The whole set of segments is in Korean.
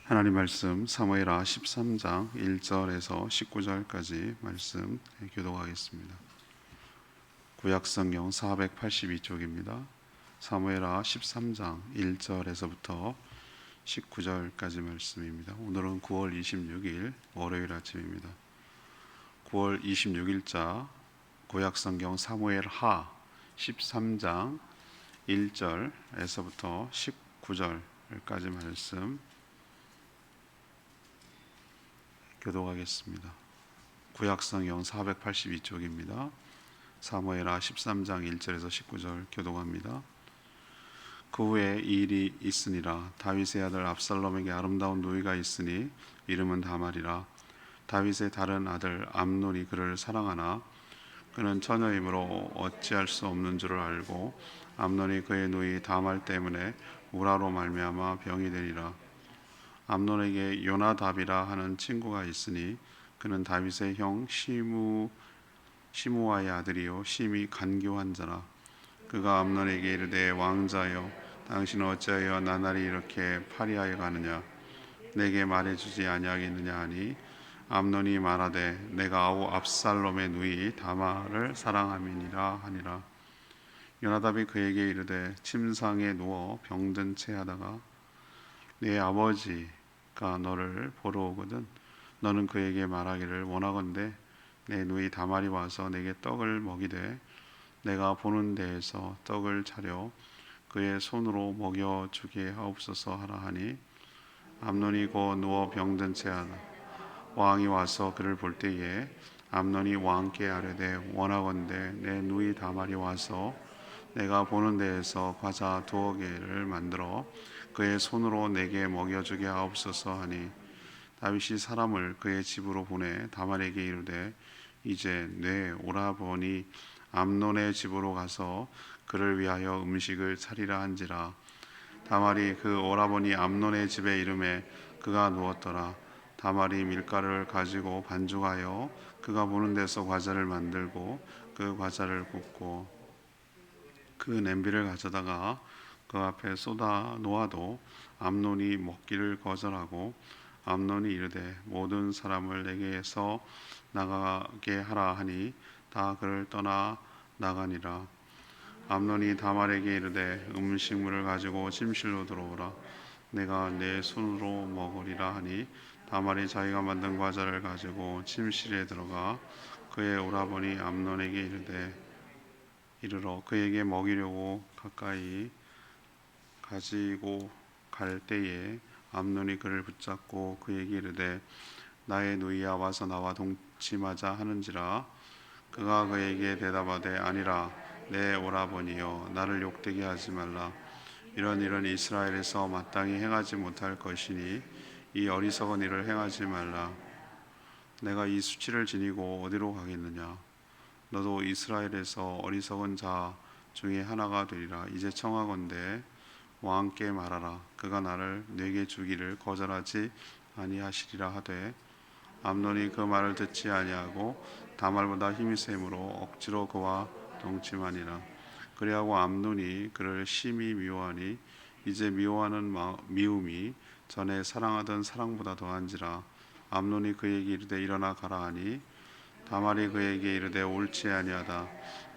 하나님 말씀 사무엘하 13장 1절에서 19절까지 말씀 교독하겠습니다. 구약성경 482쪽입니다. 사무엘하 13장 1절에서부터 19절까지 말씀입니다. 오늘은 9월 26일 월요일 아침입니다. 9월 26일자 구약성경 사무엘하 13장 1절에서부터 19절까지 말씀 교독하겠습니다. 구약성경 482쪽입니다. 사무엘하 13장 1절에서 19절 교독합니다. 그 후에 이 일이 있으니라. 다윗의 아들 압살롬에게 아름다운 누이가 있으니 이름은 다말이라. 다윗의 다른 아들 암논이 그를 사랑하나 그는 처녀이므로 어찌할 수 없는 줄을 알고 암논이 그의 누이 다말 때문에 우라로 말미암아 병이 되니라. 암논에게 요나답이라 하는 친구가 있으니 그는 다윗의 형 시므아의 아들이요 심히 간교한 자라. 그가 암논에게 이르되 왕자여 당신은 어찌하여 나날이 이렇게 파리하여 가느냐 내게 말해주지 아니하겠느냐 하니 암논이 말하되 내가 아우 압살롬의 누이 다말을 사랑함이니라 하니라. 요나답이 그에게 이르되 침상에 누워 병든 채 하다가 네 아버지가 너를 보러 오거든 너는 그에게 말하기를 원하건대 내 누이 다말이 와서 내게 떡을 먹이되 내가 보는 데에서 떡을 차려 그의 손으로 먹여주게 하옵소서 하라 하니 암논이 곧 누워 병든 채 하다. 왕이 와서 그를 볼 때에 암논이 왕께 아뢰되 원하건대 내 누이 다말이 와서 내가 보는 데에서 과자 2개를 만들어 그의 손으로 내게 먹여주게 하옵소서 하니 다윗이 사람을 그의 집으로 보내 다말에게 이르되 이제 내 오라버니 암논의 집으로 가서 그를 위하여 음식을 차리라 한지라. 다말이 그 오라버니 암논의 집에 이르매 그가 누웠더라. 다말이 밀가루를 가지고 반죽하여 그가 보는 데서 과자를 만들고 그 과자를 굽고 그 냄비를 가져다가 그 앞에 쏟아 놓아도 암논이 먹기를 거절하고 암논이 이르되 모든 사람을 내게서 나가게 하라 하니 다 그를 떠나 나가니라. 암논이 다말에게 이르되 음식물을 가지고 침실로 들어오라. 내가 내 손으로 먹으리라 하니 다말이 자기가 만든 과자를 가지고 침실에 들어가 그의 오라버니 암논에게 이르러 그에게 먹이려고 가까이 가지고 갈 때에 암논이 그를 붙잡고 그에게 이르되 나의 누이야 와서 나와 동침하자 하는지라. 그가 그에게 대답하되 아니라 내 오라버니여 나를 욕되게 하지 말라. 이런 일은 이스라엘에서 마땅히 행하지 못할 것이니 이 어리석은 일을 행하지 말라. 내가 이 수치를 지니고 어디로 가겠느냐. 너도 이스라엘에서 어리석은 자 중에 하나가 되리라. 이제 청하건대 왕께 말하라. 그가 나를 내게 주기를 거절하지 아니하시리라 하되 암논이 그 말을 듣지 아니하고 다말보다 힘이 세므로 억지로 그와 동침하니라. 그리하고 암논이 그를 심히 미워하니 이제 미워하는 미움이 전에 사랑하던 사랑보다 더한지라. 암논이 그에게 이르되 일어나 가라 하니 다말이 그에게 이르되 옳지 아니하다.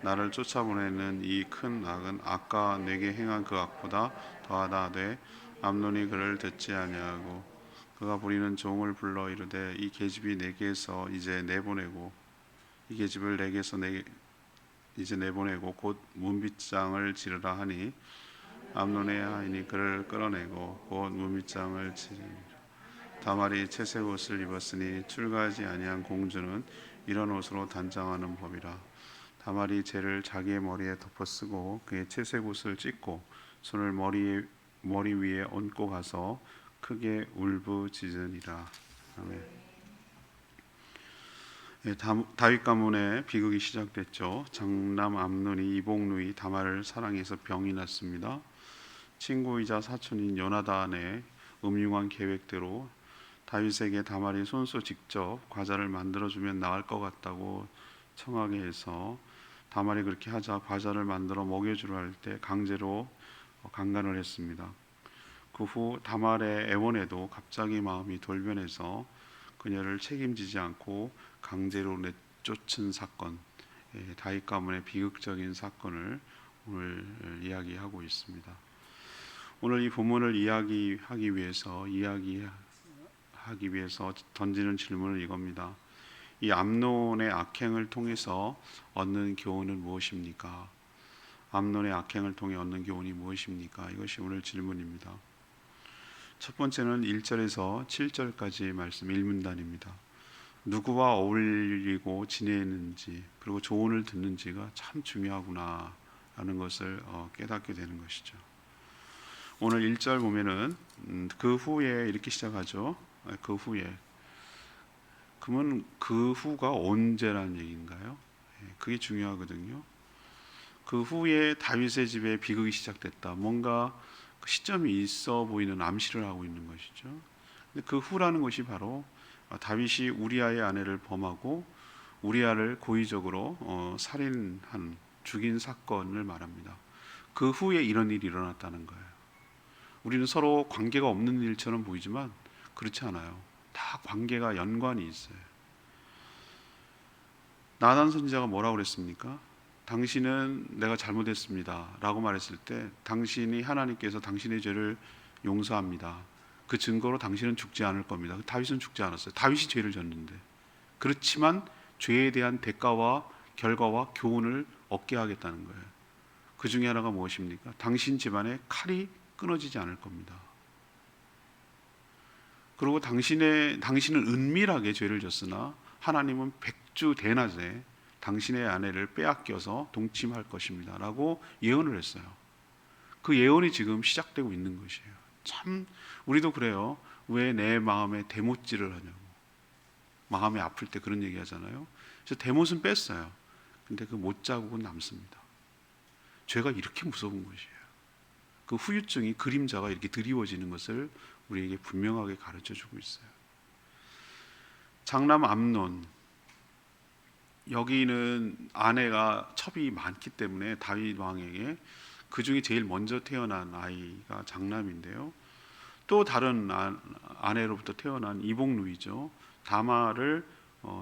나를 쫓아보내는 이 큰 악은 아까 내게 행한 그 악보다 더하다 하되 암논이 그를 듣지 아니하고 그가 부리는 종을 불러 이르되 이 계집이 내게서 이제 내보내고 이 계집을 내게서 이제 내보내고 곧 문빗장을 지르라 하니 암논의 하인이 그를 끌어내고 곧 문빗장을 지르니라. 다말이 채색 옷을 입었으니 출가하지 아니한 공주는 이런 옷으로 단장하는 법이라. 다말이 재를 자기의 머리에 덮어쓰고 그의 채색 옷을 찢고 손을 머리 위에 얹고 가서 크게 울부짖으니라. 아멘. 다윗 가문의 비극이 시작됐죠. 장남 암논이 이복누이 다말을 사랑해서 병이 났습니다. 친구이자 사촌인 요나단의 음흉한 계획대로 다윗에게 다말이 손수 직접 과자를 만들어주면 나을 것 같다고 청하게 해서 다말이 그렇게 하자 과자를 만들어 먹여주려 할 때 강제로 강간을 했습니다. 그 후 다말의 애원에도 갑자기 마음이 돌변해서 그녀를 책임지지 않고 강제로 내쫓은 사건, 다윗 가문의 비극적인 사건을 오늘 이야기하고 있습니다. 오늘 이 본문을 이야기하기 위해서 던지는 질문은 이겁니다. 이 암논의 악행을 통해서 얻는 교훈은 무엇입니까? 암논의 악행을 통해 얻는 교훈이 무엇입니까? 이것이 오늘 질문입니다. 첫 번째는 1절에서 7절까지 말씀 1문단입니다. 누구와 어울리고 지내는지 그리고 조언을 듣는지가 참 중요하구나 라는 것을 깨닫게 되는 것이죠. 오늘 1절 보면은 그 후에 이렇게 시작하죠. 그 후에. 그러면 그 후가 언제라는 얘기인가요? 그게 중요하거든요. 그 후에 다윗의 집에 비극이 시작됐다. 뭔가 그 시점이 있어 보이는 암시를 하고 있는 것이죠. 근데 그 후라는 것이 바로 다윗이 우리아의 아내를 범하고 우리아를 고의적으로 살인한 죽인 사건을 말합니다. 그 후에 이런 일이 일어났다는 거예요. 우리는 서로 관계가 없는 일처럼 보이지만 그렇지 않아요. 다 관계가 연관이 있어요. 나단 선지자가 뭐라고 그랬습니까? 당신은 내가 잘못했습니다 라고 말했을 때 당신이 하나님께서 당신의 죄를 용서합니다. 그 증거로 당신은 죽지 않을 겁니다. 다윗은 죽지 않았어요. 다윗이 죄를 졌는데. 그렇지만 죄에 대한 대가와 결과와 교훈을 얻게 하겠다는 거예요. 그 중에 하나가 무엇입니까? 당신 집안에 칼이 끊어지지 않을 겁니다. 그리고 당신은 은밀하게 죄를 졌으나 하나님은 백주 대낮에 당신의 아내를 빼앗겨서 동침할 것입니다 라고 예언을 했어요. 그 예언이 지금 시작되고 있는 것이에요. 참 우리도 그래요. 왜 내 마음에 대못질을 하냐고. 마음이 아플 때 그런 얘기 하잖아요. 그래서 대못은 뺐어요. 근데 그 못자국은 남습니다. 죄가 이렇게 무서운 것이에요. 그 후유증이 그림자가 이렇게 드리워지는 것을 우리에게 분명하게 가르쳐주고 있어요. 장남 암논, 여기는 아내가 첩이 많기 때문에 다윗 왕에게 그 중에 제일 먼저 태어난 아이가 장남인데요. 또 다른 아내로부터 태어난 이복누이죠. 다말을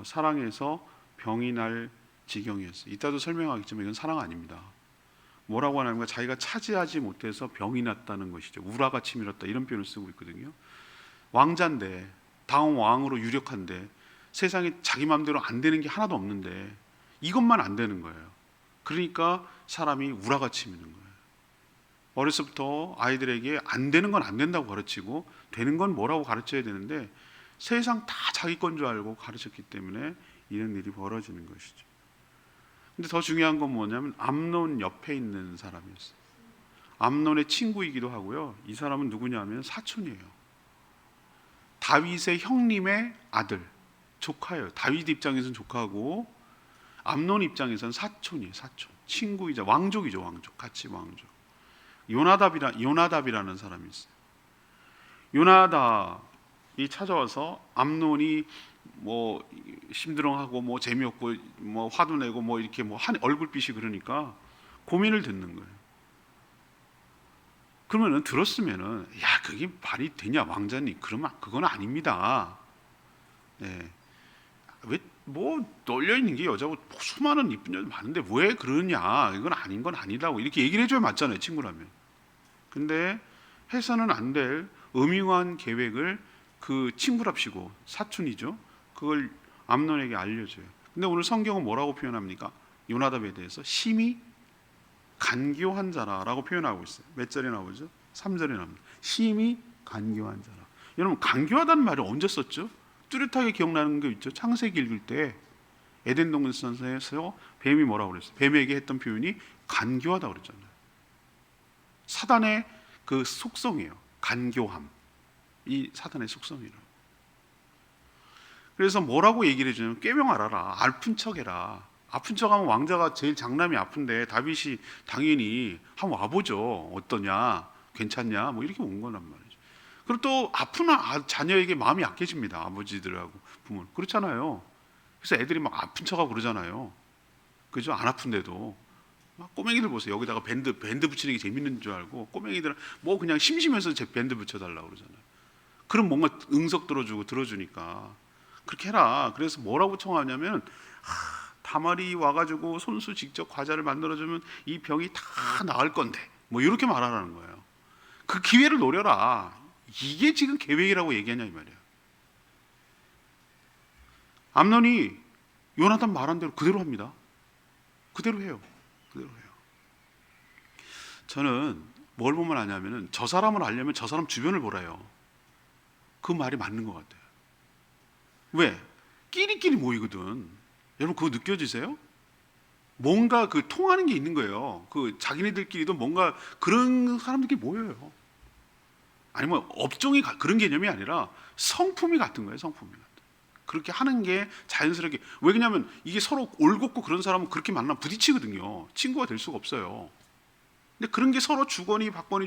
사랑해서 병이 날 지경이었어요. 이따도 설명하겠지만 이건 사랑 아닙니다. 뭐라고 하냐면 자기가 차지하지 못해서 병이 났다는 것이죠. 우라가 치밀었다 이런 표현을 쓰고 있거든요. 왕자인데 다음 왕으로 유력한데 세상에 자기 마음대로 안 되는 게 하나도 없는데 이것만 안 되는 거예요. 그러니까 사람이 우라가 치미는 거예요. 어려서부터 아이들에게 안 되는 건 안 된다고 가르치고 되는 건 뭐라고 가르쳐야 되는데 세상 다 자기 건 줄 알고 가르쳤기 때문에 이런 일이 벌어지는 것이죠. 근데 더 중요한 건 뭐냐면 암논 옆에 있는 사람이었어요. 암논의 친구이기도 하고요. 이 사람은 누구냐면 사촌이에요. 다윗의 형님의 아들, 조카예요. 다윗 입장에서는 조카고 암논 입장에서는 사촌이에요. 사촌, 친구이자 왕족이죠. 왕족, 같이 왕족. 요나답이라는 사람이 있어요. 요나답이 찾아와서 암논이 뭐 힘들어하고 뭐 재미없고 뭐 화도 내고 뭐 이렇게 뭐 한 얼굴빛이 그러니까 고민을 듣는 거예요. 그러면은 들었으면은 야 그게 말이 되냐 왕자님? 그러면 그건 아닙니다. 네. 왜 뭐 널려 있는 게 여자고 수많은 이쁜 여자 많은데 왜 그러냐? 이건 아닌 건 아니라고 이렇게 얘기를 해줘야 맞잖아요, 친구라면. 근데 해서는 안 될 음흉한 계획을 그 친구랍시고 사촌이죠. 그걸 암논에게 알려줘요. 근데 오늘 성경은 뭐라고 표현합니까? 요나답에 대해서 심히 간교한 자라라고 표현하고 있어요. 몇 절에 나오죠? 3절에 나옵니다. 심히 간교한 자라. 여러분 간교하다는 말을 언제 썼죠? 뚜렷하게 기억나는 게 있죠. 창세기 읽을 때 에덴 동산에서 뱀이 뭐라고 그랬어요? 뱀에게 했던 표현이 간교하다 그랬잖아요. 사단의 그 속성이에요. 간교함. 이 사단의 속성이라고. 그래서 뭐라고 얘기를 해주냐면 꾀명 알아라. 아픈 척해라. 아픈 척하면 왕자가 제일 장남이 아픈데 다윗이 당연히 한번 와보죠. 어떠냐? 괜찮냐? 뭐 이렇게 온 거란 말이죠. 그리고 또 아픈 자녀에게 마음이 약해집니다. 아버지들하고 부모. 그렇잖아요. 그래서 애들이 막 아픈 척하고 그러잖아요. 그죠? 안 아픈데도. 막 꼬맹이들 보세요. 여기다가 밴드 붙이는 게 재밌는 줄 알고 꼬맹이들은 뭐 그냥 심심해서 제 밴드 붙여달라고 그러잖아요. 그럼 뭔가 응석 들어주니까 그렇게 해라. 그래서 뭐라고 청하냐면 다말이 와가지고 손수 직접 과자를 만들어주면 이 병이 다 나을 건데 뭐 이렇게 말하라는 거예요. 그 기회를 노려라. 이게 지금 계획이라고 얘기하냐 이 말이에요. 암논이 요나단 말한 대로 그대로 합니다. 그대로 해요. 저는 뭘 보면 아냐면은 저 사람을 알려면 저 사람 주변을 보라요. 그 말이 맞는 것 같아요. 왜? 끼리끼리 모이거든. 여러분 그거 느껴지세요? 뭔가 그 통하는 게 있는 거예요. 그 자기네들끼리도 뭔가 그런 사람들끼리 모여요. 아니면 업종이 그런 개념이 아니라 성품이 같은 거예요. 성품이 같은. 그렇게 하는 게 자연스럽게. 왜 그러냐면 이게 서로 올곧고 그런 사람은 그렇게 만나면 부딪히거든요. 친구가 될 수가 없어요. 근데 그런 게 서로 주거니 받거니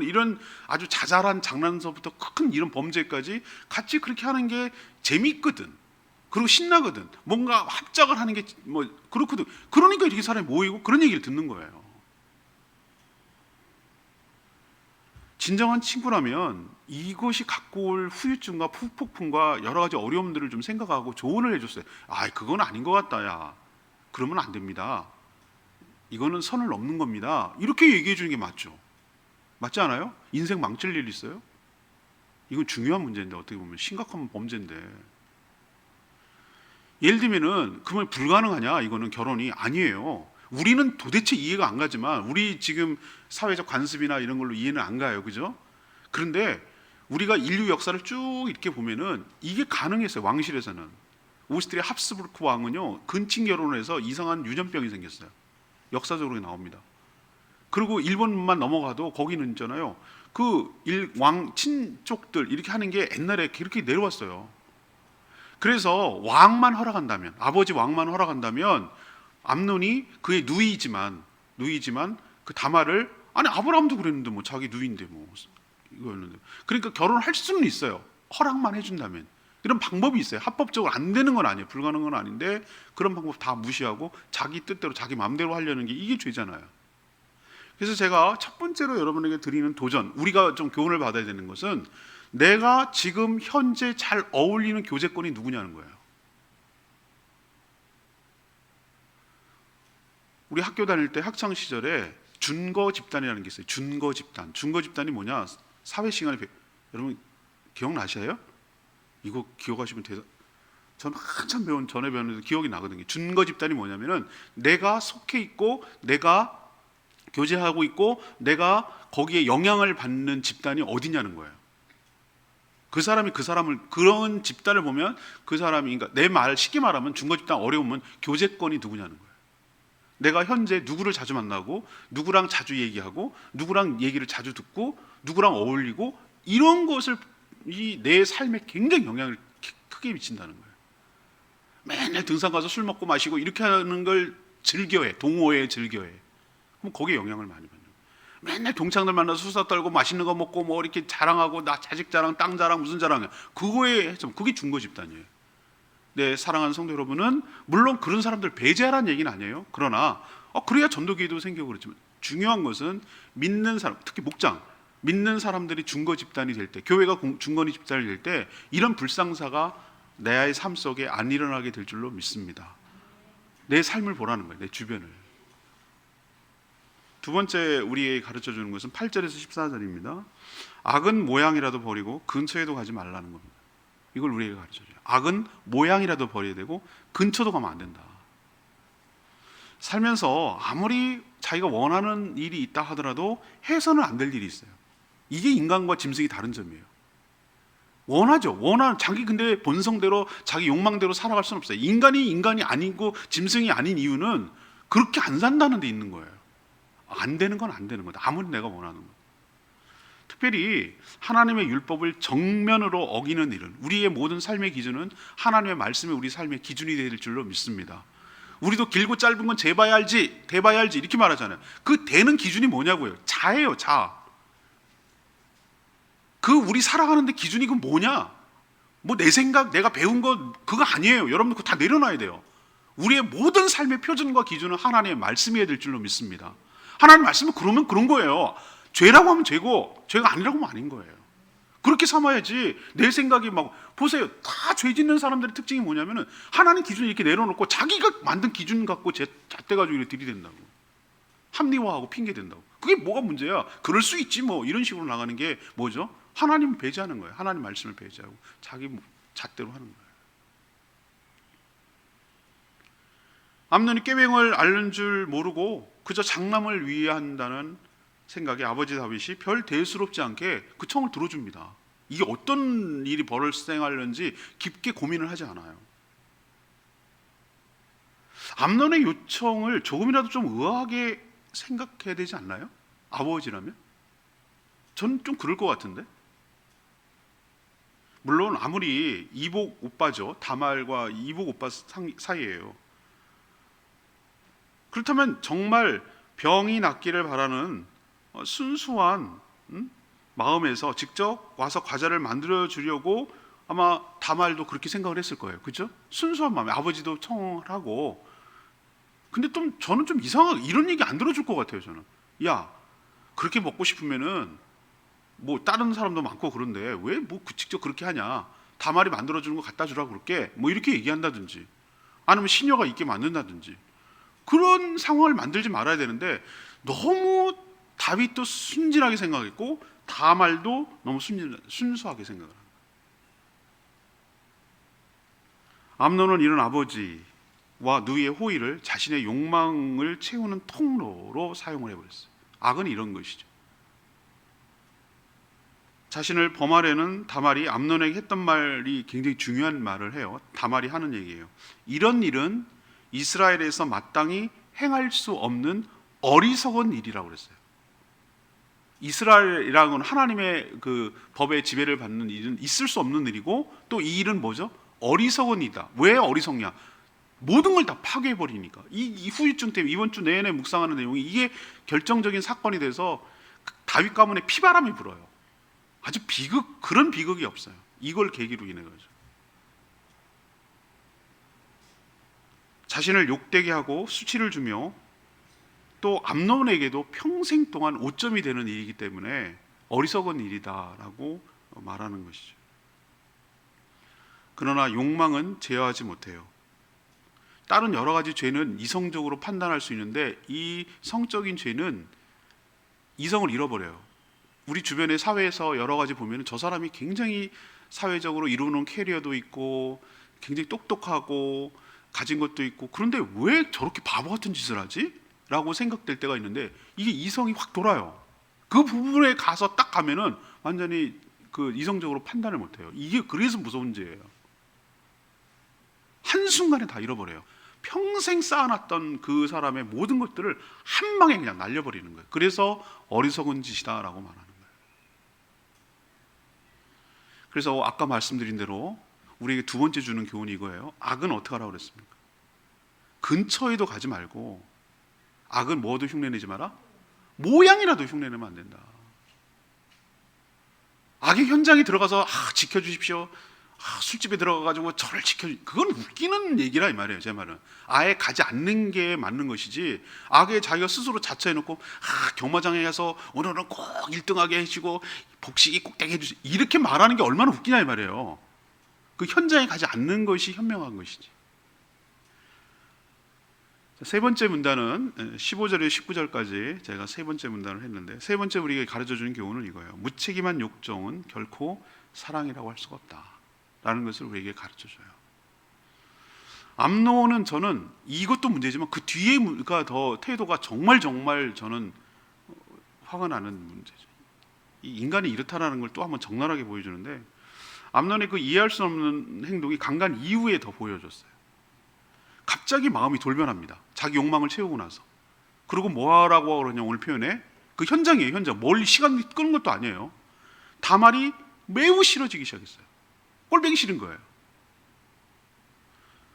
이런 아주 자잘한 장난서부터 큰 이런 범죄까지 같이 그렇게 하는 게 재밌거든. 그리고 신나거든. 뭔가 합작을 하는 게 뭐 그렇거든. 그러니까 이렇게 사람이 모이고 그런 얘기를 듣는 거예요. 진정한 친구라면 이것이 갖고 올 후유증과 후폭풍과 여러 가지 어려움들을 좀 생각하고 조언을 해줬어요. 그건 아닌 것 같다, 야. 그러면 안 됩니다. 이거는 선을 넘는 겁니다. 이렇게 얘기해 주는 게 맞죠. 맞지 않아요? 인생 망칠 일 있어요? 이건 중요한 문제인데, 어떻게 보면 심각한 범죄인데. 예를 들면은 그러면 불가능하냐? 이거는 결혼이 아니에요. 우리는 도대체 이해가 안 가지만 우리 지금 사회적 관습이나 이런 걸로 이해는 안 가요. 그죠? 그런데 우리가 인류 역사를 쭉 이렇게 보면은 이게 가능했어요. 왕실에서는. 오스트리아 합스부르크 왕은요, 근친 결혼을 해서 이상한 유전병이 생겼어요. 역사적으로 나옵니다. 그리고 일본만 넘어가도 거기는 있잖아요. 그 왕 친족들 이렇게 하는 게 옛날에 그렇게 내려왔어요. 그래서 왕만 허락한다면, 아버지 왕만 허락한다면 암논이 그의 누이지만 그 다말을, 아니 아브라함도 그랬는데 뭐 자기 누이인데 뭐 이거였는데, 그러니까 결혼할 수는 있어요. 허락만 해준다면. 이런 방법이 있어요. 합법적으로 안 되는 건 아니에요. 불가능한 건 아닌데 그런 방법 다 무시하고 자기 뜻대로 자기 마음대로 하려는 게 이게 죄잖아요. 그래서 제가 첫 번째로 여러분에게 드리는 도전, 우리가 좀 교훈을 받아야 되는 것은 내가 지금 현재 잘 어울리는 교제권이 누구냐는 거예요. 우리 학교 다닐 때 학창 시절에 준거 집단이라는 게 있어요. 준거 집단. 준거 집단이 뭐냐? 사회 시간에 여러분 기억나셔요? 이거 기억하시면 저는 한참 전에 배웠는데 기억이 나거든요. 준거 집단이 뭐냐면은 내가 속해 있고 내가 교제하고 있고 내가 거기에 영향을 받는 집단이 어디냐는 거예요. 그 사람이 그 사람을, 그런 집단을 보면 그 사람이, 그러니까 내 말 쉽게 말하면 준거 집단 어려우면 교제권이 누구냐는 거예요. 내가 현재 누구를 자주 만나고 누구랑 자주 얘기하고 누구랑 얘기를 자주 듣고 누구랑 어울리고, 이런 것을 이 내 삶에 굉장히 영향을 크게 미친다는 거예요. 맨날 등산 가서 술 먹고 마시고 이렇게 하는 걸 즐겨해. 동호회 즐겨해. 그럼 거기에 영향을 많이 받는 거예요. 맨날 동창들 만나서 수다 떨고 맛있는 거 먹고 뭐 이렇게 자랑하고 나 자식 자랑, 땅 자랑, 무슨 자랑이야. 그게 준거 집단이에요. 네, 사랑하는 성도 여러분은 물론 그런 사람들 배제하라는 얘기는 아니에요. 그러나 그래야 전도기회도 생기고 그렇지만 중요한 것은 믿는 사람, 특히 목장, 믿는 사람들이 준거 집단이 될 때, 교회가 준거 집단이 될 때 이런 불상사가 내 삶 속에 안 일어나게 될 줄로 믿습니다. 내 삶을 보라는 거예요. 내 주변을. 두 번째 우리에게 가르쳐 주는 것은 8절에서 14절입니다. 악은 모양이라도 버리고 근처에도 가지 말라는 겁니다. 이걸 우리에게 가르쳐줘요. 악은 모양이라도 버려야 되고 근처도 가면 안 된다. 살면서 아무리 자기가 원하는 일이 있다 하더라도 해서는 안 될 일이 있어요. 이게 인간과 짐승이 다른 점이에요. 원하죠. 자기 근데 본성대로 자기 욕망대로 살아갈 수는 없어요. 인간이 아니고 짐승이 아닌 이유는 그렇게 안 산다는 데 있는 거예요. 안 되는 건 안 되는 거다. 아무리 내가 원하는 것. 특별히 하나님의 율법을 정면으로 어기는 일은, 우리의 모든 삶의 기준은 하나님의 말씀이 우리 삶의 기준이 될 줄로 믿습니다. 우리도 길고 짧은 건 재봐야 알지, 대봐야 알지 이렇게 말하잖아요. 그 대는 기준이 뭐냐고요? 자예요. 자. 그 우리 살아가는데 기준이 그 뭐냐? 뭐 내 생각, 내가 배운 거 그거 아니에요. 여러분 그거 다 내려놔야 돼요. 우리의 모든 삶의 표준과 기준은 하나님의 말씀이어야 될 줄로 믿습니다. 하나님 말씀은 그러면 그런 거예요. 죄라고 하면 죄고 죄가 아니라고 하면 아닌 거예요. 그렇게 삼아야지. 내 생각이 막 보세요. 다 죄 짓는 사람들의 특징이 뭐냐면은 하나님 기준을 이렇게 내려놓고 자기가 만든 기준 갖고 잣대가지고 이렇게 들이댄다고. 합리화하고 핑계 댄다고. 그게 뭐가 문제야? 그럴 수 있지 뭐 이런 식으로 나가는 게 뭐죠? 하나님을 배제하는 거예요. 하나님 말씀을 배제하고 자기 잣대로 하는 거예요. 암논이 꾀병을 앓는 줄 모르고 그저 장남을 위한다는 생각에 아버지 다윗이 별 대수롭지 않게 그 청을 들어줍니다. 이게 어떤 일이 발생하려는지 깊게 고민을 하지 않아요. 암논의 요청을 조금이라도 좀 의아하게 생각해야 되지 않나요? 아버지라면? 저는 좀 그럴 것 같은데. 물론 아무리 이복 오빠죠. 다말과 이복 오빠 사이예요. 그렇다면 정말 병이 낫기를 바라는 순수한 마음에서 직접 와서 과자를 만들어 주려고 아마 다말도 그렇게 생각을 했을 거예요. 그렇죠? 순수한 마음에 아버지도 청을 하고. 근데 좀 저는 좀 이상하게 이런 얘기 안 들어줄 것 같아요. 저는 야 그렇게 먹고 싶으면은 뭐 다른 사람도 많고 그런데 왜 뭐 직접 그렇게 하냐? 다말이 만들어 주는 거 갖다 주라고 그럴게. 뭐 이렇게 얘기한다든지 아니면 시녀가 있게 만든다든지 그런 상황을 만들지 말아야 되는데 너무 다윗도 순진하게 생각했고 다말도 너무 순수하게 생각을 합니다. 암논은 이런 아버지와 누이의 호의를 자신의 욕망을 채우는 통로로 사용을 해버렸어요. 악은 이런 것이죠. 자신을 범하려는 다말이 암논에게 했던 말이 굉장히 중요한 말을 해요. 다말이 하는 얘기예요. 이런 일은 이스라엘에서 마땅히 행할 수 없는 어리석은 일이라고 그랬어요. 이스라엘이라는 하나님의 그 법의 지배를 받는 일은 있을 수 없는 일이고 또 이 일은 뭐죠? 어리석은 일이다. 왜 어리석냐? 모든 걸 다 파괴해버리니까. 이 후유증 때문에 이번 주 내내 묵상하는 내용이 이게 결정적인 사건이 돼서 다윗 가문에 피바람이 불어요. 아주 그런 비극이 없어요. 이걸 계기로 인해 가지고. 자신을 욕되게 하고 수치를 주며 또 암논에게도 평생 동안 오점이 되는 일이기 때문에 어리석은 일이다라고 말하는 것이죠. 그러나 욕망은 제어하지 못해요. 다른 여러 가지 죄는 이성적으로 판단할 수 있는데 이 성적인 죄는 이성을 잃어버려요. 우리 주변의 사회에서 여러 가지 보면 저 사람이 굉장히 사회적으로 이루어놓은 캐리어도 있고 굉장히 똑똑하고 가진 것도 있고 그런데 왜 저렇게 바보 같은 짓을 하지? 라고 생각될 때가 있는데 이게 이성이 확 돌아요. 그 부분에 가서 딱 가면은 완전히 그 이성적으로 판단을 못해요. 이게 그래서 무서운 죄예요. 한순간에 다 잃어버려요. 평생 쌓아놨던 그 사람의 모든 것들을 한 방에 그냥 날려버리는 거예요. 그래서 어리석은 짓이다라고 말하는 거예요. 그래서 아까 말씀드린 대로 우리에게 두 번째 주는 교훈이 이거예요. 악은 어떻게 하라고 그랬습니까? 근처에도 가지 말고 악은 뭐도 흉내내지 마라? 모양이라도 흉내내면 안 된다. 악의 현장에 들어가서 지켜주십시오. 술집에 들어가가지고 저를 그건 웃기는 얘기라 이 말이에요. 제 말은 아예 가지 않는 게 맞는 것이지 악에 자기가 스스로 자처해놓고 경마장에 가서 오늘은 꼭 1등하게 해주고 복식이 꼭대기 해주시 이렇게 말하는 게 얼마나 웃기냐 이 말이에요. 그 현장에 가지 않는 것이 현명한 것이지. 세 번째 문단은 15절에서 19절까지 제가 세 번째 문단을 했는데 세 번째 우리에게 가르쳐주는 교훈은 이거예요. 무책임한 욕정은 결코 사랑이라고 할 수가 없다라는 것을 우리에게 가르쳐줘요. 암논은 저는 이것도 문제지만 그 뒤에가 더 태도가 정말 저는 화가 나는 문제죠. 이 인간이 이렇다라는 걸 또 한번 적나라하게 보여주는데 암논의 그 이해할 수 없는 행동이 강간 이후에 더 보여줬어요. 갑자기 마음이 돌변합니다. 자기 욕망을 채우고 나서. 그리고 뭐라고 그러냐 오늘 표현에 그 현장이에요. 현장. 멀리 시간 끄는 것도 아니에요. 다말이 매우 싫어지기 시작했어요. 꼴보기 싫은 거예요.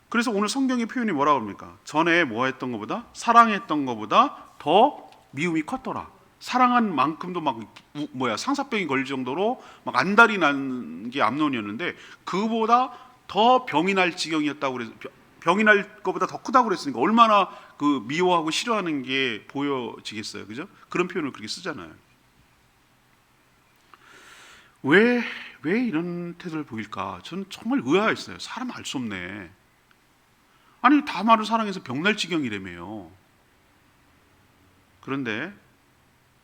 그래서 오늘 성경의 표현이 뭐라고 합니까? 전에 뭐 했던 것보다 사랑했던 것보다 더 미움이 컸더라. 사랑한 만큼도 막 상사병이 걸릴 정도로 막 안달이 난 게 암논이었는데 그보다 더 병이 날 지경이었다고 그래서 병이 날 것보다 더 크다고 그랬으니까 얼마나 그 미워하고 싫어하는 게 보여지겠어요, 그죠? 그런 표현을 그렇게 쓰잖아요. 왜 이런 태도를 보일까? 저는 정말 의아했어요. 사람 알 수 없네. 아니 다말을 사랑해서 병날 지경이라며요. 그런데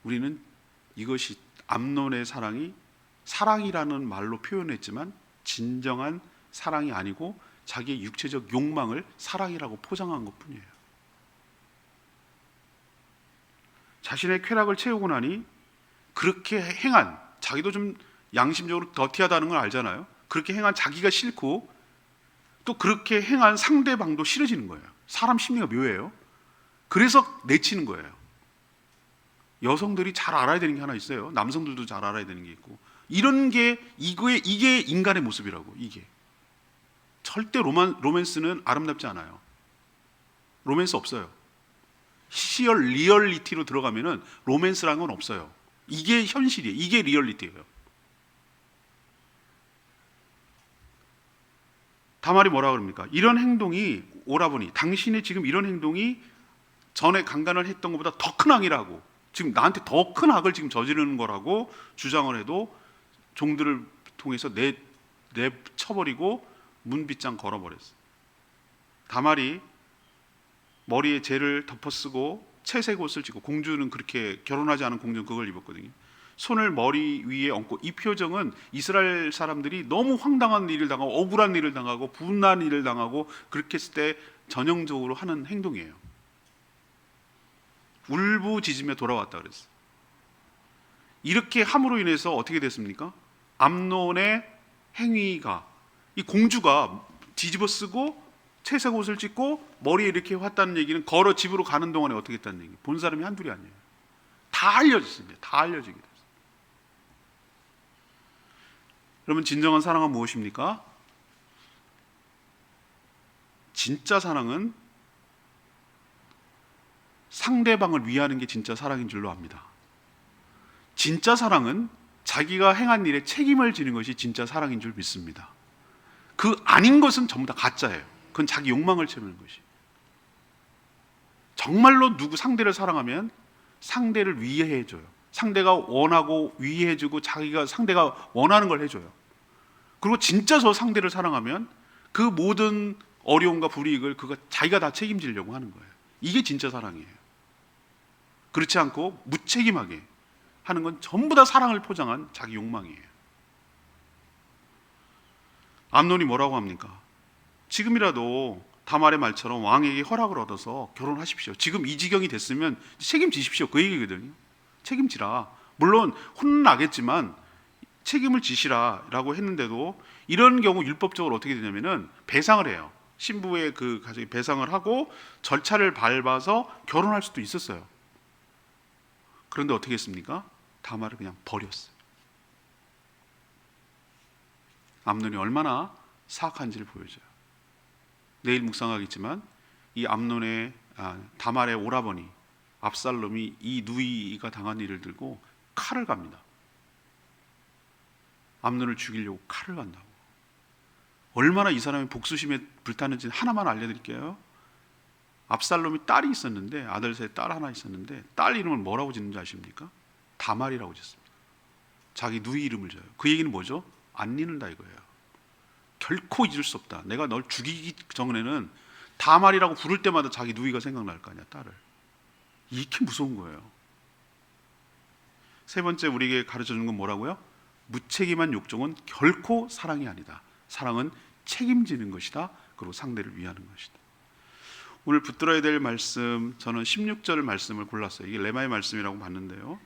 우리는 이것이 암논의 사랑이 사랑이라는 말로 표현했지만 진정한 사랑이 아니고 자기의 육체적 욕망을 사랑이라고 포장한 것뿐이에요. 자신의 쾌락을 채우고 나니 그렇게 행한, 자기도 좀 양심적으로 더티하다는 걸 알잖아요. 그렇게 행한 자기가 싫고 또 그렇게 행한 상대방도 싫어지는 거예요. 사람 심리가 묘해요. 그래서 내치는 거예요. 여성들이 잘 알아야 되는 게 하나 있어요. 남성들도 잘 알아야 되는 게 있고, 이런 게 이게 인간의 모습이라고. 이게 절대 로맨스는 아름답지 않아요. 로맨스 없어요. 시얼 리얼리티로 들어가면은 로맨스라는 건 없어요. 이게 현실이에요. 이게 리얼리티예요. 다말이 뭐라 그럽니까? 이런 행동이, 오라버니, 당신의 지금 이런 행동이 전에 강간을 했던 것보다 더 큰 악이라고, 지금 나한테 더 큰 악을 지금 저지르는 거라고 주장을 해도 종들을 통해서 내쳐버리고 문빗장 걸어버렸어. 다말이 머리에 재를 덮어쓰고 채색 옷을 짓고, 공주는 그렇게, 결혼하지 않은 공주는 그걸 입었거든요. 손을 머리 위에 얹고, 이 표정은 이스라엘 사람들이 너무 황당한 일을 당하고 억울한 일을 당하고 분난 일을 당하고 그렇게 했을 때 전형적으로 하는 행동이에요. 울부짖으며 돌아왔다 그랬어. 이렇게 함으로 인해서 어떻게 됐습니까? 암논의 행위가, 이 공주가 뒤집어쓰고 채색 옷을 찢고 머리에 이렇게 왔다는 얘기는 걸어 집으로 가는 동안에 어떻게 했다는 얘기예요. 본 사람이 한둘이 아니에요. 다 알려졌습니다. 다 알려지게 됐어요. 그러면 진정한 사랑은 무엇입니까? 진짜 사랑은 상대방을 위하는 게 진짜 사랑인 줄로 압니다. 진짜 사랑은 자기가 행한 일에 책임을 지는 것이 진짜 사랑인 줄 믿습니다. 그 아닌 것은 전부 다 가짜예요. 그건 자기 욕망을 채우는 것이. 정말로 누구 상대를 사랑하면 상대를 위해줘요. 상대가 원하고 위해주고 상대가 원하는 걸 해줘요. 그리고 진짜 저 상대를 사랑하면 그 모든 어려움과 불이익을 자기가 다 책임지려고 하는 거예요. 이게 진짜 사랑이에요. 그렇지 않고 무책임하게 하는 건 전부 다 사랑을 포장한 자기 욕망이에요. 암논이 뭐라고 합니까? 지금이라도 다말의 말처럼 왕에게 허락을 얻어서 결혼하십시오. 지금 이 지경이 됐으면 책임지십시오. 그 얘기거든요. 책임지라. 물론 혼나겠지만 책임을 지시라라고 했는데도 이런 경우 율법적으로 어떻게 되냐면은 배상을 해요. 신부의 그 가족이 배상을 하고 절차를 밟아서 결혼할 수도 있었어요. 그런데 어떻게 했습니까? 다말을 그냥 버렸어요. 암논이 얼마나 사악한지를 보여줘요. 내일 묵상하겠지만 이 암논의 다말의 오라버니 압살롬이 이 누이가 당한 일을 들고 칼을 갑니다. 암논을 죽이려고 칼을 간다고. 얼마나 이 사람이 복수심에 불타는지 하나만 알려드릴게요. 압살롬이 딸이 있었는데, 아들 셋 딸 하나 있었는데, 딸 이름을 뭐라고 짓는지 아십니까? 다말이라고 짓습니다. 자기 누이 이름을 져요. 그 얘기는 뭐죠? 안 잊는다 이거예요. 결코 잊을 수 없다. 내가 널 죽이기 전에는 다말이라고 부를 때마다 자기 누이가 생각날 거 아니야, 딸을. 이렇게 무서운 거예요. 세 번째 우리에게 가르쳐 주는 건 뭐라고요? 무책임한 욕정은 결코 사랑이 아니다. 사랑은 책임지는 것이다. 그리고 상대를 위하는 것이다. 오늘 붙들어야 될 말씀, 저는 16절 말씀을 골랐어요. 이게 레마의 말씀이라고 봤는데요.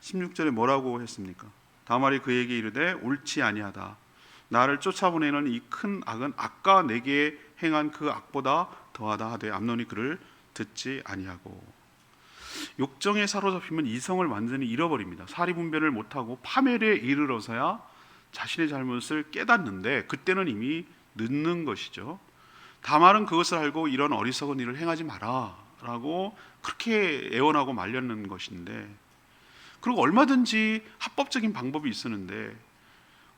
16절에 뭐라고 했습니까? 다말이 그에게 이르되 옳지 아니하다. 나를 쫓아보내는 이 큰 악은 아까 내게 행한 그 악보다 더하다 하되 암논이 그를 듣지 아니하고. 욕정에 사로잡히면 이성을 완전히 잃어버립니다. 사리분별을 못하고 파멸에 이르러서야 자신의 잘못을 깨닫는데 그때는 이미 늦는 것이죠. 다말은 그것을 알고 이런 어리석은 일을 행하지 마라 라고 그렇게 애원하고 말렸는 것인데, 그리고 얼마든지 합법적인 방법이 있었는데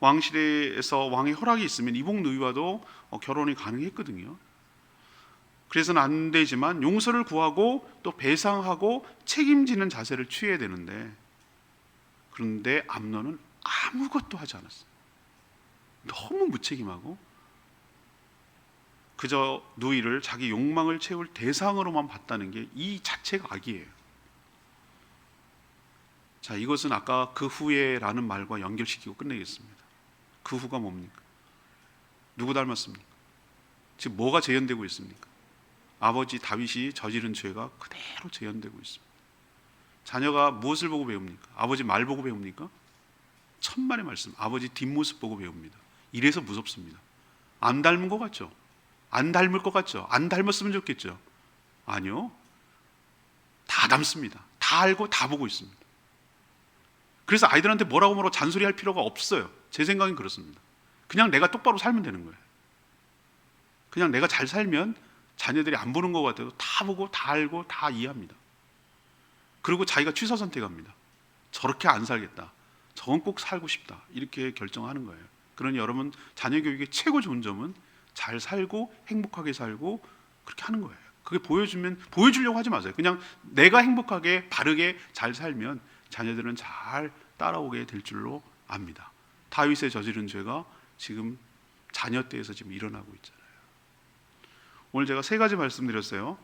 왕실에서 왕의 허락이 있으면 이복 누이와도 결혼이 가능했거든요. 그래서는 안 되지만 용서를 구하고 또 배상하고 책임지는 자세를 취해야 되는데, 그런데 암논은 아무것도 하지 않았어요. 너무 무책임하고 그저 누이를 자기 욕망을 채울 대상으로만 봤다는 게 이 자체가 악이에요. 자, 이것은 아까 그 후에라는 말과 연결시키고 끝내겠습니다. 그 후가 뭡니까? 누구 닮았습니까? 지금 뭐가 재현되고 있습니까? 아버지 다윗이 저지른 죄가 그대로 재현되고 있습니다. 자녀가 무엇을 보고 배웁니까? 아버지 말 보고 배웁니까? 천만의 말씀, 아버지 뒷모습 보고 배웁니다. 이래서 무섭습니다. 안 닮은 것 같죠? 안 닮을 것 같죠? 안 닮았으면 좋겠죠? 아니요, 다 닮습니다. 다 알고 다 보고 있습니다. 그래서 아이들한테 뭐라고 잔소리할 필요가 없어요. 제 생각엔 그렇습니다. 그냥 내가 똑바로 살면 되는 거예요. 그냥 내가 잘 살면 자녀들이 안 보는 것 같아도 다 보고 다 알고 다 이해합니다. 그리고 자기가 취사 선택합니다. 저렇게 안 살겠다, 저건 꼭 살고 싶다, 이렇게 결정하는 거예요. 그러니 여러분, 자녀 교육의 최고 좋은 점은 잘 살고 행복하게 살고 그렇게 하는 거예요. 그게 보여주려고 하지 마세요. 그냥 내가 행복하게 바르게 잘 살면 자녀들은 잘 따라오게 될 줄로 압니다. 다윗의 저지른 죄가 지금 자녀 때에서 지금 일어나고 있잖아요. 오늘 제가 세 가지 말씀드렸어요.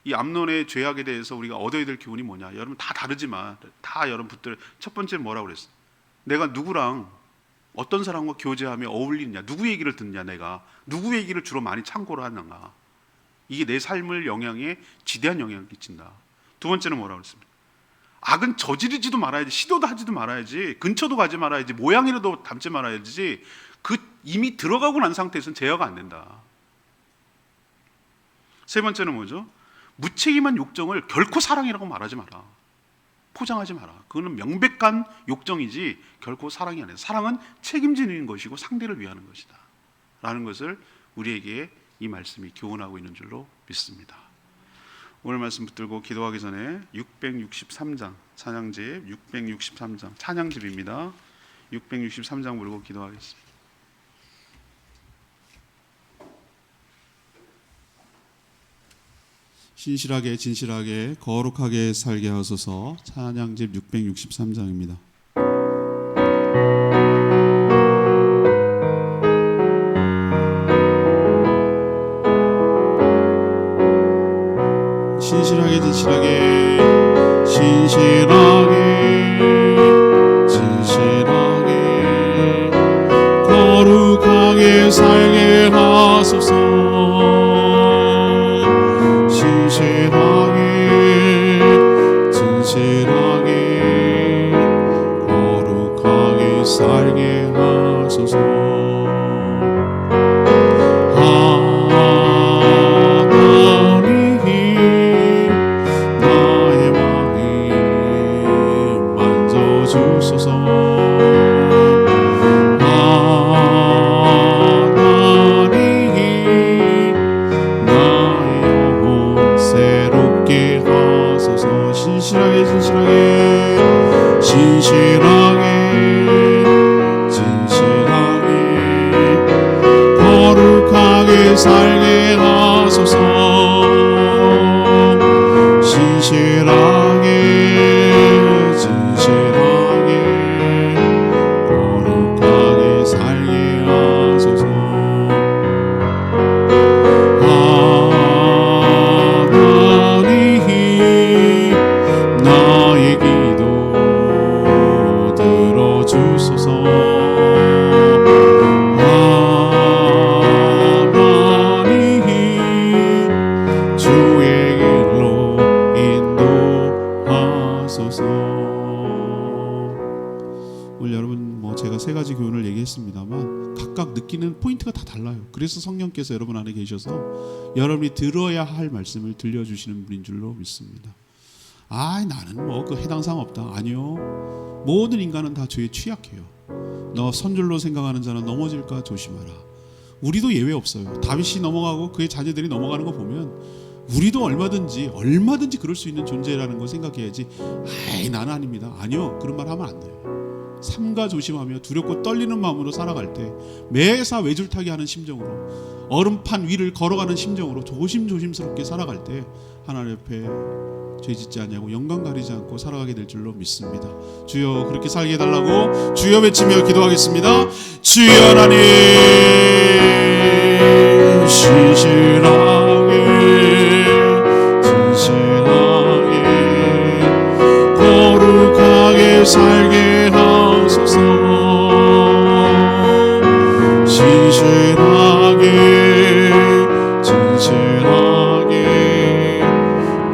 이 암논의 죄악에 대해서 우리가 얻어야 될 교훈이 뭐냐? 여러분 다 다르지만 다 여러분 붙들. 첫 번째는 뭐라고 그랬어요? 내가 누구랑 어떤 사람과 교제하며 어울리느냐, 누구 얘기를 듣느냐, 내가 누구 얘기를 주로 많이 참고를 하는가, 이게 내 삶을 영향에 지대한 영향을 끼친다. 두 번째는 뭐라고 그랬습니까? 악은 저지르지도 말아야지, 시도도 하지도 말아야지, 근처도 가지 말아야지, 모양이라도 닮지 말아야지. 그 이미 들어가고 난 상태에서는 제어가 안 된다. 세 번째는 뭐죠? 무책임한 욕정을 결코 사랑이라고 말하지 마라. 포장하지 마라. 그거는 명백한 욕정이지 결코 사랑이 아니라, 사랑은 책임지는 것이고 상대를 위하는 것이다 라는 것을 우리에게 이 말씀이 교훈하고 있는 줄로 믿습니다. 오늘 말씀 붙들고 기도하기 전에 663장 찬양집 663장 찬양집입니다. 663장 부르고 기도하겠습니다. 신실하게 진실하게 거룩하게 살게 하소서. 찬양집 663장입니다. 신실하게 진실하게 거룩하게 살게 하소서. 진실하게 거룩하게 살게 하소서. 하나님 나의 마음 만져주소서. 진실하게 거룩하게 살게 하소서. 진실하게 거룩하게 살게 하소서. 하나님 나의 기도 들어주소서. 하나님 주의 길로 인도하소서. 오늘 여러분 제가 세 가지 교훈을 얘기했습니다.만 각각 느끼는 포인트가 다 달라요. 그래서 성령께서 여러분 안에 계셔서 여러분이 들어야 할 말씀을 들려주시는 분인 줄로 믿습니다. 나는 그 해당 사항 없다. 아니요, 모든 인간은 다 죄에 취약해요. 너 선줄로 생각하는 자는 넘어질까 조심하라. 우리도 예외 없어요. 다윗이 넘어가고 그의 자녀들이 넘어가는 거 보면 우리도 얼마든지 그럴 수 있는 존재라는 거 생각해야지. 나는 아닙니다. 아니요, 그런 말 하면 안 돼요. 삼가 조심하며 두렵고 떨리는 마음으로 살아갈 때 매사 외줄타기 하는 심정으로 얼음판 위를 걸어가는 심정으로 조심조심스럽게 살아갈 때 하나님 옆에 죄 짓지 않냐고 영광 가리지 않고 살아가게 될 줄로 믿습니다. 주여 그렇게 살게 해달라고 주여 외치며 기도하겠습니다. 주여 하나님 신실하게 거룩하게 살게 하소서. 진실하게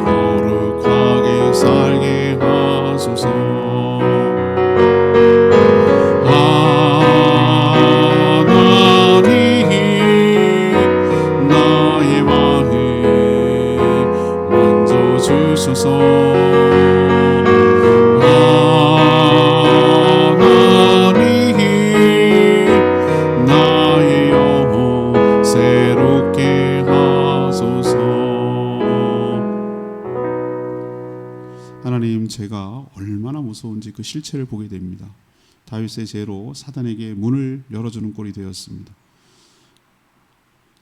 거룩하게 살게 하소서. 하나님 나의 마음 만져주소서. 하나님, 제가 얼마나 무서운지 그 실체를 보게 됩니다. 다윗의 죄로 사단에게 문을 열어주는 꼴이 되었습니다.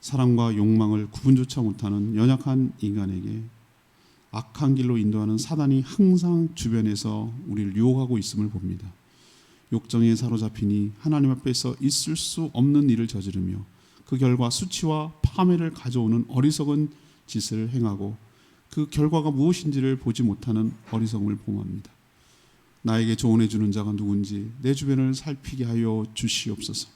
사랑과 욕망을 구분조차 못하는 연약한 인간에게 악한 길로 인도하는 사단이 항상 주변에서 우리를 유혹하고 있음을 봅니다. 욕정에 사로잡히니 하나님 앞에서 있을 수 없는 일을 저지르며 그 결과 수치와 파멸을 가져오는 어리석은 짓을 행하고 그 결과가 무엇인지를 보지 못하는 어리석음을 범합니다. 나에게 조언해 주는 자가 누군지 내 주변을 살피게 하여 주시옵소서.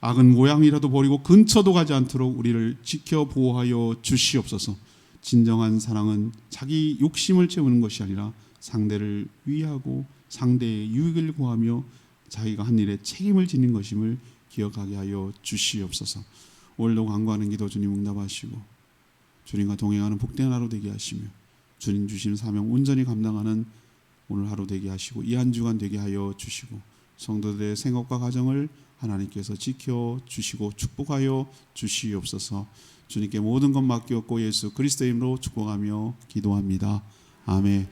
악은 모양이라도 버리고 근처도 가지 않도록 우리를 지켜 보호하여 주시옵소서. 진정한 사랑은 자기 욕심을 채우는 것이 아니라 상대를 위하고 상대의 유익을 구하며 자기가 한 일에 책임을 지는 것임을 기억하게 하여 주시옵소서. 오늘도 간구하는 기도 주님 응답하시고 주님과 동행하는 복된 하루 되게 하시며 주님 주신 사명 온전히 감당하는 오늘 하루 되게 하시고 이 한 주간 되게 하여 주시고 성도들의 생업과 가정을 하나님께서 지켜주시고 축복하여 주시옵소서. 주님께 모든 것 맡겼고 예수 그리스도의 이름으로 축복하며 기도합니다. 아멘.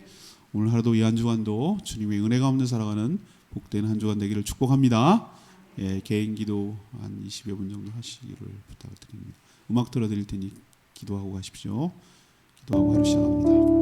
오늘 하루도 이 한 주간도 주님의 은혜가 없는 살아가는 복된 한 주간 되기를 축복합니다. 개인 기도 한 20여 분 정도 하시기를 부탁드립니다. 음악 들어드릴 테니 기도하고 가십시오. 기도하고 하루 시작합니다.